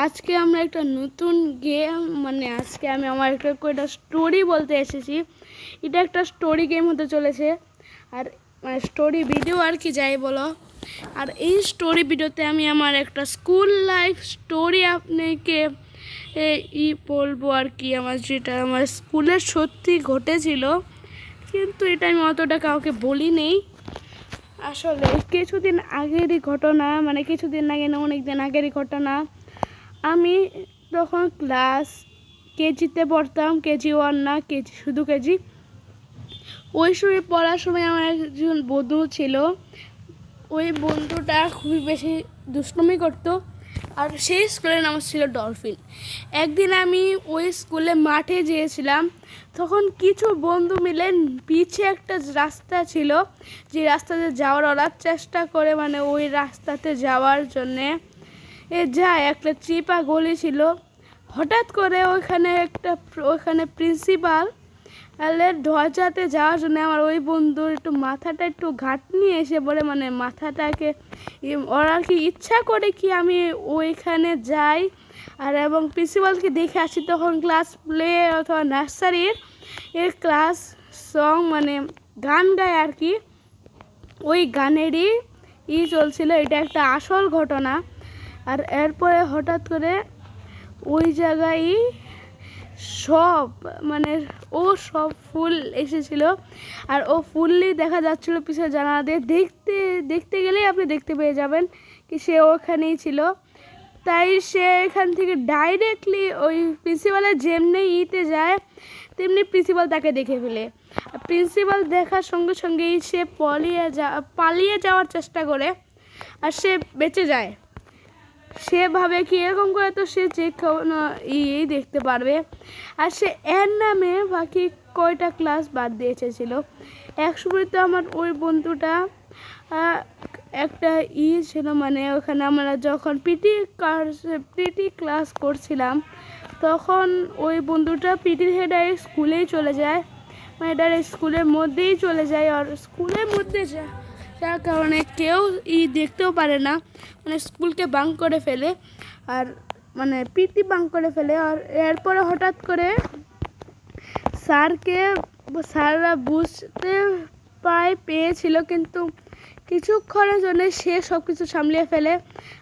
আজকে আমরা একটা নতুন গেম আজকে আমি আমার একটা স্টোরি বলতে এসেছি। এটা একটা স্টোরি গেম হতে চলেছে, আর স্টোরি ভিডিও আর কি যাই বলো। আর এই স্টোরি ভিডিওতে আমি আমার একটা স্কুল লাইফ স্টোরি আপনাকে বলবো আর কি, যেটা আমার স্কুলে সত্যি ঘটেছিল, কিন্তু এটা আমি অতটা কাউকে বলি নেই। আসলে কিছুদিন আগেরই ঘটনা, কিছুদিন আগে না, অনেক দিন আগেরই ঘটনা। আমি তখন ক্লাস কেজিতে পড়তাম, কেজি ওয়ান না, কেজি শুধু কেজি। ওই সময় পড়ার সময় আমার একজন বন্ধু ছিল। ওই বন্ধুটা খুবই বেশি দুষ্টুমি করতো, আর সেই স্কুলের নাম ছিল ডলফিন। একদিন আমি ওই স্কুলে মাঠে গিয়েছিলাম, তখন কিছু বন্ধু মিলে পিছে একটা রাস্তা ছিল, যে রাস্তাতে যাওয়ার ওরা চেষ্টা করে, ওই রাস্তাতে যাওয়ার জন্যে যায়। একটা চিপা গলি ছিল। হঠাৎ করে ওইখানে প্রিন্সিপাল দরজাতে যাওয়ার জন্য আমার ওই বন্ধুর মাথাটা একটু ঘাটনি এসে পড়ে, মাথাটাকে ওরা কি ইচ্ছা করে কি আমি ওইখানে যাই আর এবং প্রিন্সিপালকে দেখে আসি। তখন ক্লাস প্লে অথবা নার্সারির ক্লাস সং গান গায় আর কি, ওই গানেরই চলছিল। এটা একটা আসল ঘটনা। আর এরপরে হঠাৎ করে ওই জায়গায় সব ও সব ফুল এসেছিল, আর ও ফুলই দেখা যাচ্ছিল পিছনে জানালা দিয়ে। দেখতে গেলেই আপনি দেখতে পেয়ে যাবেন কি সে ওখানেই ছিল। তাই সে এখান থেকে ডাইরেক্টলি ওই প্রিন্সিপালের যেমনি যায়, তেমনি প্রিন্সিপাল তাকে দেখে ফেলে। প্রিন্সিপাল দেখার সঙ্গে সঙ্গেই সে পালিয়ে যাওয়ার চেষ্টা করে, আর সে বেঁচে যায়। সে ভাবে কি এরকম করে তো সে যে কোনো দেখতে পারবে, আর সে এর নামে বাকি কয়টা ক্লাস বাদ দিয়ে এসেছিল। একসময় তো আমার ওই বন্ধুটা একটা ছিল, ওখানে আমরা যখন পিটি ক্লাস করছিলাম, তখন ওই বন্ধুটা পিটির হেডে স্কুলেই চলে যায়, ডাইরেক্ট স্কুলের মধ্যেই চলে যায়। আর স্কুলের মধ্যে যার কারণে কেউ দেখতেও পারে না, স্কুলকে বাঙ্ক করে ফেলে, আর পিটি বাঙ্ক করে ফেলে। আর এরপরে হঠাৎ করে স্যাররা বুঝতে পেয়েছিল, কিন্তু কিছুক্ষণের জন্য সে সব কিছু সামলিয়ে ফেলে।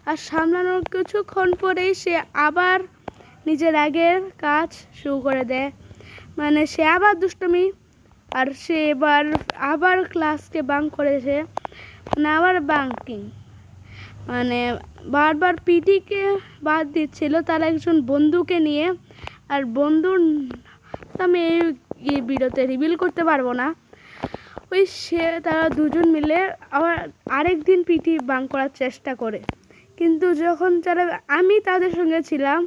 আর সামলানোর কিছুক্ষণ পরেই সে আবার নিজের আগের কাজ শুরু করে দেয়, সে আবার দুষ্টুমি। আর সে এবার আবার ক্লাসকে বাঙ্ক করেছে, আবার বাঙ্কিং, বারবার পিটিকে বাদ দিচ্ছিল তার একজন বন্ধুকে নিয়ে। আর বন্ধুর আমি এই ভিডিওতে রিভিল করতে পারবো না। তারা দুজন মিলে আবার আরেক দিন পিটি বাঙ্ক করার চেষ্টা করে, কিন্তু যখন আমি তাদের সঙ্গে ছিলাম,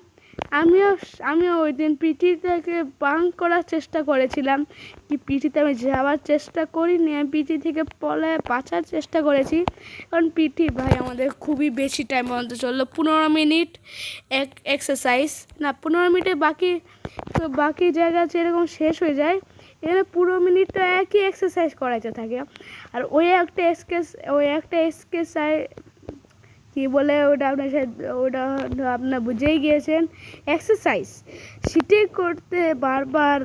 আমিও ওই দিন পিটি থেকে বাঙ্ক করার চেষ্টা করেছিলাম। কি পিটিতে আমি যাওয়ার চেষ্টা করিনি, আমি পিটি থেকে বাঁচার চেষ্টা করেছি। কারণ পিটি ভাই আমাদের খুবই বেশি টাইম মতো চললো, 15 মিনিট এক্সারসাইজ না, 15 মিনিটে বাকি জায়গা যেরকম শেষ হয়ে যায়, এখানে 15 মিনিটটা একই এক্সারসাইজ করাইতে থাকে। আর ওই একটা এক্সারসাইজ কী বলে ওটা আপনার বুঝেই গিয়েছেন, এক্সারসাইজ। সেটাই করতে বারবার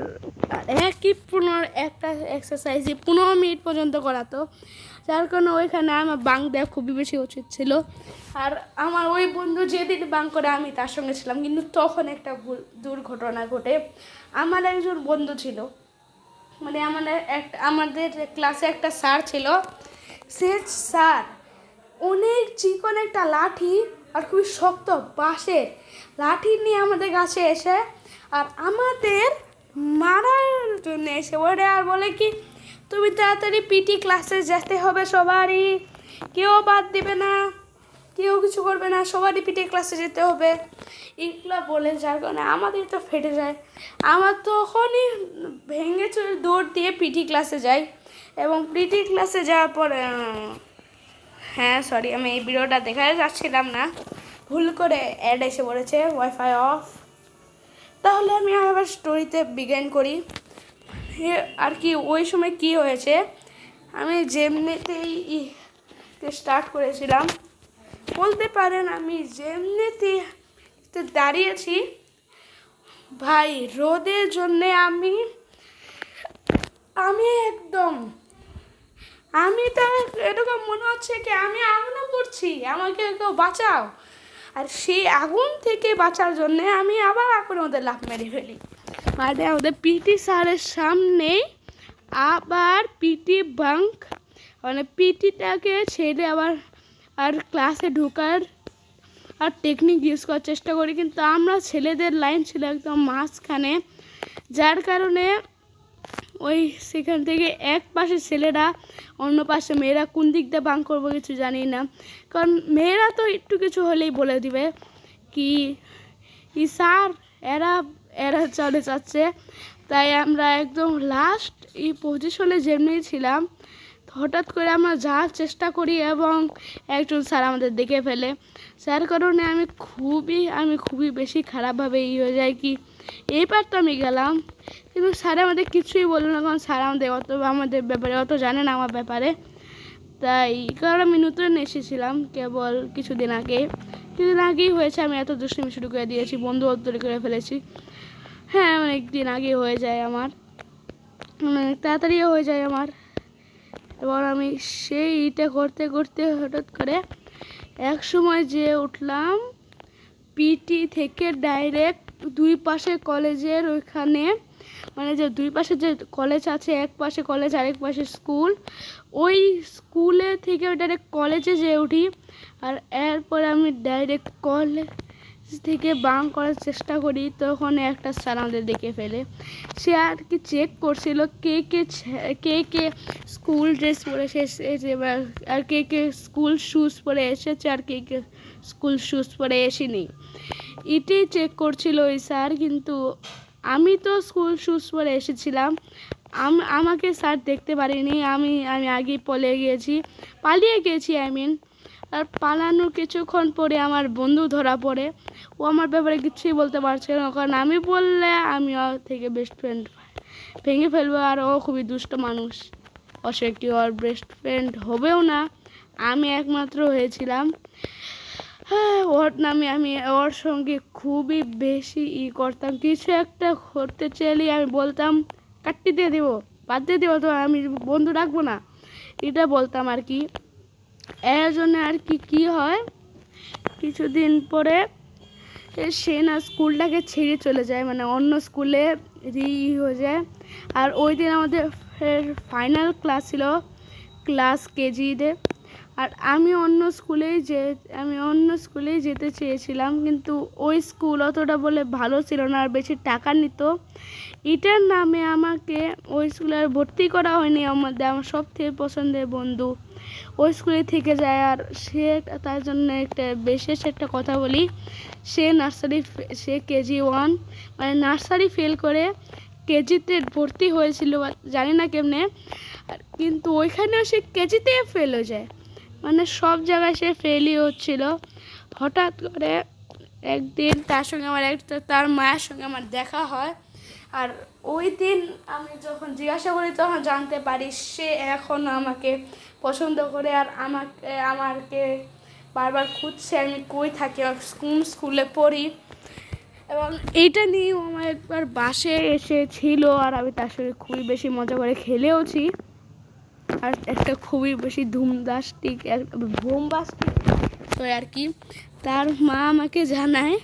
একই একটা এক্সারসাইজই 15 মিনিট পর্যন্ত করাতো, যার কারণে ওইখানে আমার বাঙ্ক দেওয়া খুবই বেশি উচিত ছিল। আর আমার ওই বন্ধু যেদিন বাঙ্ক করে আমি তার সঙ্গে ছিলাম, কিন্তু তখন একটা দুর্ঘটনা ঘটে। আমার একজন বন্ধু ছিল, আমাদের ক্লাসে একটা স্যার ছিল। সে স্যার অনেক চিকন একটা লাঠি আর খুবই শক্ত বাঁশের লাঠি নিয়ে আমাদের কাছে এসে আর আমাদের মারার জন্য এসে ওরে আর বলে কি, তুমি তাড়াতাড়ি পিটি ক্লাসে যেতে হবে সবারই, কেউ বাদ দিবে না, কেউ কিছু করবে না, সবারই পিটি ক্লাসে যেতে হবে। এগুলো বলে যার কারণে আমাদের তো ফেটে যায়। আমার তখনই ভেঙে চলে দৌড় দিয়ে পিটি ক্লাসে যাই, এবং পিটি ক্লাসে যাওয়ার পরে হ্যাঁ সরি, আমি এই ভিডিওটা দেখাতে যাচ্ছিলাম না, ভুল করে অ্যাড এসে পড়েছে, ওয়াইফাই অফ। তাহলে আমি আবার স্টোরিতে বিগিন করি আর কি। ওই সময় কি হয়েছে, আমি যেমনিতেই স্টার্ট করেছিলাম, বলতে পারেন আমি যেমনিতেই দাঁড়িয়েছি ভাই, রোদের জন্যে আমি একদম তো এরকম মনে হচ্ছে কি আমি আগুনে পড়ছি, আমাকে কেউ বাঁচাও। আর সেই আগুন থেকে বাঁচার জন্যে আমি আবার আগুনের মধ্যে লাফ মেরে ফেলি। মানে আমাদের পিটি স্যারের সামনেই আবার পিটি বাঙ্ক, মানে পিটিটাকে ছেড়ে আবার ক্লাসে ঢোকার আর টেকনিক ইউজ করার চেষ্টা করি, কিন্তু আমরা ছেলেদের লাইন ছিল একদম মাঝখানে, যার কারণে ওই সেখান থেকে এক পাশে ছেলেরা, অন্য পাশে মেয়েরা, কোন দিক দিয়ে বাঙ্ক করবো কিছু জানি না, কারণ মেয়েরা তো একটু কিছু হলেই বলে দিবে কি স্যার এরা চলে যাচ্ছে। তাই আমরা একদম লাস্ট এই পজিশনে যেমনি ছিলাম, হঠাৎ করে আমরা যাওয়ার চেষ্টা করি এবং একজন স্যার আমাদের দেখে ফেলে। যার কারণে আমি খুবই বেশি খারাপভাবে হয়ে যায় কি এইবার তো আমি গেলাম, কিন্তু স্যার আমাদের কিছুই বললো না, কারণ স্যার আমাদের ব্যাপারে অত জানে না আমার ব্যাপারে। তাই কারণ আমি নতুন এসেছিলাম কেবল কিছুদিন আগেই হয়েছে, আমি এত দুষ্টুমি শুরু করে দিয়েছি, বন্ধুত্ব তৈরি করে ফেলেছি। হ্যাঁ, অনেকদিন আগে হয়ে যায় আমার, অনেক তাড়াতাড়িও হয়ে যায় আমার। এবার আমি সেইটা করতে করতে হঠাৎ করে এক সময় যে উঠলাম পিটি থেকে ডাইরেক্ট দুই পাশে কলেজের ওইখানে, মানে যে দুই পাশে যে কলেজ আছে, এক পাশে কলেজ আরেক পাশে স্কুল, ওই স্কুলে থেকে ডাইরেক্ট কলেজে যেয়ে উঠি। আর এরপরে আমি ডাইরেক্ট কলেজ থেকে বাঙ্ক করার চেষ্টা করি, তখন একটা স্যার আমাদের দেখে ফেলে। সে আর কি চেক করছিল কে কে স্কুল ড্রেস পরে এসেছে, আর কে স্কুল শ্যুজ পরে এসেছে, আর কে স্কুল শ্যুজ পরে এসেনি, এটাই চেক করছিল ওই স্যার। কিন্তু আমি তো স্কুল শ্যুজ পরে এসেছিলাম, আমাকে স্যার দেখতে পারিনি, আমি আগেই পালিয়ে গিয়েছি আর পালানোর কিছুক্ষণ পরে আমার বন্ধু ধরা পড়ে। ও আমার ব্যাপারে কিছুই বলতে পারছে না, কারণ আমি বললে আমি ওর থেকে বেস্ট ফ্রেন্ড ভেঙে ফেলবো, আর ও খুবই দুষ্ট মানুষ, সে কি ওর বেস্ট ফ্রেন্ড হবেও না, আমি একমাত্র হয়েছিলাম। হ্যাঁ, ওর নামে আমি ওর সঙ্গে খুবই বেশি করতাম, কিছু একটা করতে চাইলে আমি বলতাম কাটতে দিয়ে দেবো, বাদ দিয়ে দেবো, তো আমি বন্ধু রাখবো না, এটা বলতাম আর কি। এর জন্য আর কি হয়, কিছুদিন পরে সে না স্কুলটাকে ছেড়ে চলে যায়, মানে অন্য স্কুলে হয়ে যায়। আর ওই দিন আমাদের ফাইনাল ক্লাস ছিল, ক্লাস কেজিতে। আর আমি অন্য স্কুলেই যেতে চেয়েছিলাম, কিন্তু ওই স্কুল অতটা বলে ভালো ছিল না, আর বেশি টাকা নিত। এটার নামে আমাকে ওই স্কুলে আর ভর্তি করা হয়নি। আমার সবথেকে পছন্দের বন্ধু ওই স্কুলে থেকে যায়, আর তার জন্য বিশেষ একটা কথা বলি, সে কেজি 1 মানে নার্সারি ফেল করে কেজিতে ভর্তি হয়েছিল, জানি না কেমনে, কিন্তু ওইখানেও সে কেজিতে ফেল হয়ে যায়, মানে সব জায়গায় সে ফেলই হচ্ছিল। হঠাৎ করে একদিন তার মায়ের সঙ্গে আমার দেখা হয়, আর ওই দিন আমি যখন জিজ্ঞাসা করি তখন জানতে পারি সে এখন আমাকে পছন্দ করে, আর আমাকে বারবার খুঁজছে আমি কই থাকি, কোন স্কুলে পড়ি। এবং এইটা নিয়েও আমার একবার বাসে এসেছিল, আর আমি তার সঙ্গে খুবই বেশি মজা করে খেলেওছি, আর একটা খুবই বেশি বোমবাস্টিক তো আর কি। তার মা আমাকে জানায়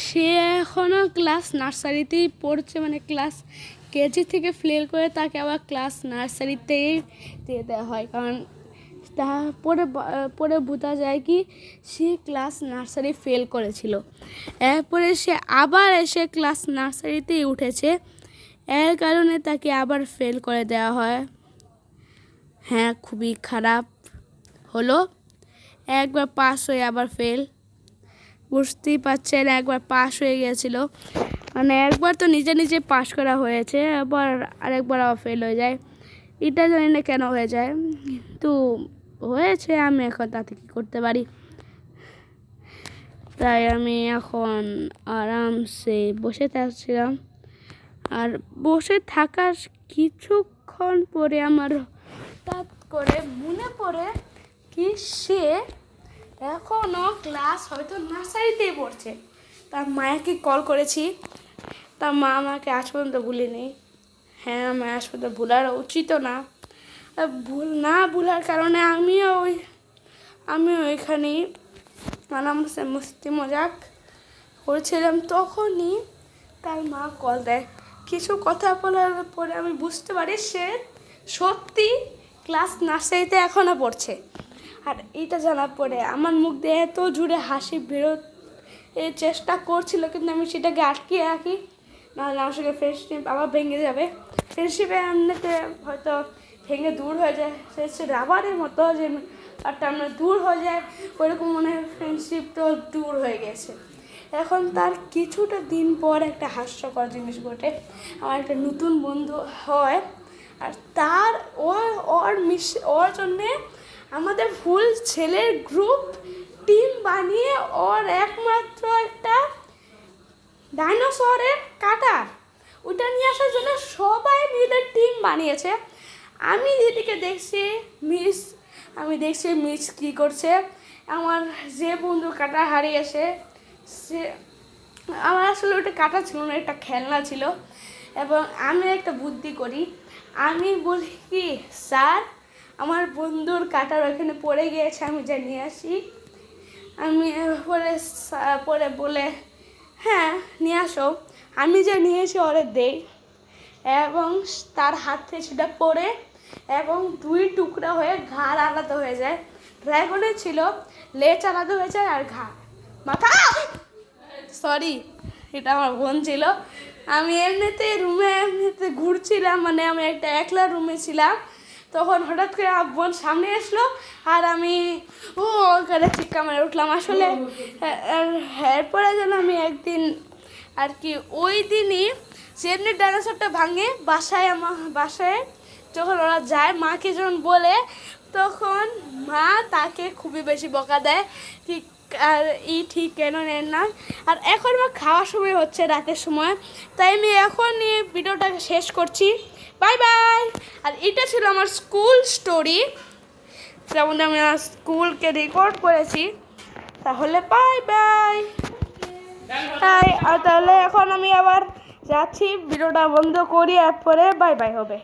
সে এখনও ক্লাস নার্সারিতেই পড়ছে, মানে ক্লাস কেজি থেকে ফেল করে তাকে আবার ক্লাস নার্সারিতেই দিয়ে দেওয়া হয়, কারণ পরে বোঝা যায় কি সে ক্লাস নার্সারি ফেল করেছিল, এরপরে সে আবার এসে ক্লাস নার্সারিতেই উঠেছে, এর কারণে তাকে আবার ফেল করে দেওয়া হয়। হ্যাঁ, খুবই খারাপ হলো, একবার পাস হয়ে আবার ফেল, বুঝতেই পারছেন, একবার পাস হয়ে গিয়েছিল, মানে একবার তো নিজে পাস করা হয়েছে, আবার আরেকবার আবার ফেল হয়ে যায়, এটা জানি না কেন হয়ে যায়, কিন্তু হয়েছে, আমি এখন তাতে কী করতে পারি। তাই আমি এখন আরামসে বসে থাকছিলাম, আর বসে থাকার কিছুক্ষণ পরে আমার হঠাৎ করে মনে পড়ে কি সে এখনও ক্লাস হয়তো নার্সারিতেই পড়ছে, তার মায়াকে কল করেছি, তার মা আমাকে আজ পর্যন্ত ভুলেনি। হ্যাঁ, আমার আজ পর্যন্ত ভুলার উচিতও না। ভুল না ভুলার কারণে আমিও ওইখানেই আমার মস্তি মজাক করেছিলাম। তখনই তার মা কল দেয়। কিছু কথা বলার পরে আমি বুঝতে পারি সে সত্যি ক্লাস নার্সারিতে এখনও পড়ছে। আর এইটা জানার পরে আমার মুখ দিয়ে এত জুড়ে হাসি এর চেষ্টা করছিল, কিন্তু আমি সেটাকে আটকিয়ে রাখি, নাহলে আমার সঙ্গে ফ্রেন্ডশিপ আবার ভেঙে যাবে। ফ্রেন্ডশিপে এমনিতে হয়তো ভেঙে দূর হয়ে যায়, সে রাবারের মতো যে একটা আমরা দূর হয়ে যায়, ওইরকম মনে হয় ফ্রেন্ডশিপটাও দূর হয়ে গেছে। এখন তার কিছুটা দিন পর একটা হাস্যকর জিনিস ঘটে, আমার একটা নতুন বন্ধু হয়। আর তার ওর জন্যে আমাদের ফুল ছেলের গ্রুপ টিম বানিয়ে ওর একমাত্র একটা ডাইনোসরের কাটা ওটা নিয়ে আসার জন্য সবাই মিলে টিম বানিয়েছে। আমি যেদিকে দেখছি মিস কী করছে। আমার যে বন্ধু কাটা হারিয়েছে সে, আমার আসলে ওটা কাটা ছিল না, একটা খেলনা ছিল। এবং আমি একটা বুদ্ধি করি, আমি বলি কি, স্যার আমার বন্ধুর কাটার ওখানে পড়ে গিয়েছে, আমি যা নিয়ে আসি। আমি পরে বলে হ্যাঁ নিয়ে আসো, আমি যে নিয়ে এসে ওরে দেই এবং তার হাত থেকে সেটা পড়ে এবং 2 টুকরা হয়ে ঘাড় আলাদা হয়ে যায়। ড্রাগনের ছিল লেজ আলাদা হয়ে যায় আর মাথা সরি, এটা আমার বোন ছিল। আমি এমনিতে ঘুরছিলাম, মানে আমি একটা একলা রুমে ছিলাম, তখন হঠাৎ করে বোন সামনে আসলো আর আমি ওখানে চিৎকার মেরে উঠলাম। আসলে এরপরে যেন আমি একদিন আর কি ওই দিনই যেমনি ডাইনোসরটা ভাঙে বাসায় যখন ওরা যায়, মাকে যখন বলে, তখন মা তাকে খুবই বেশি বকা দেয়, ঠিক আর ঠিক কেন নেন না। আর এখন আমার খাওয়ার সময় হচ্ছে, রাতের সময়, তাই আমি এখন এই ভিডিওটাকে শেষ করছি। Bye bye. আর এটা ছিল আমার স্কুল স্টোরি, যেমন আমি আমার স্কুলকে রেকর্ড করেছি। তাহলে বাই বাই। আর তাহলে এখন আমি আবার যাচ্ছি, ভিডিওটা বন্ধ করি, এরপরে বাই বাই হবে।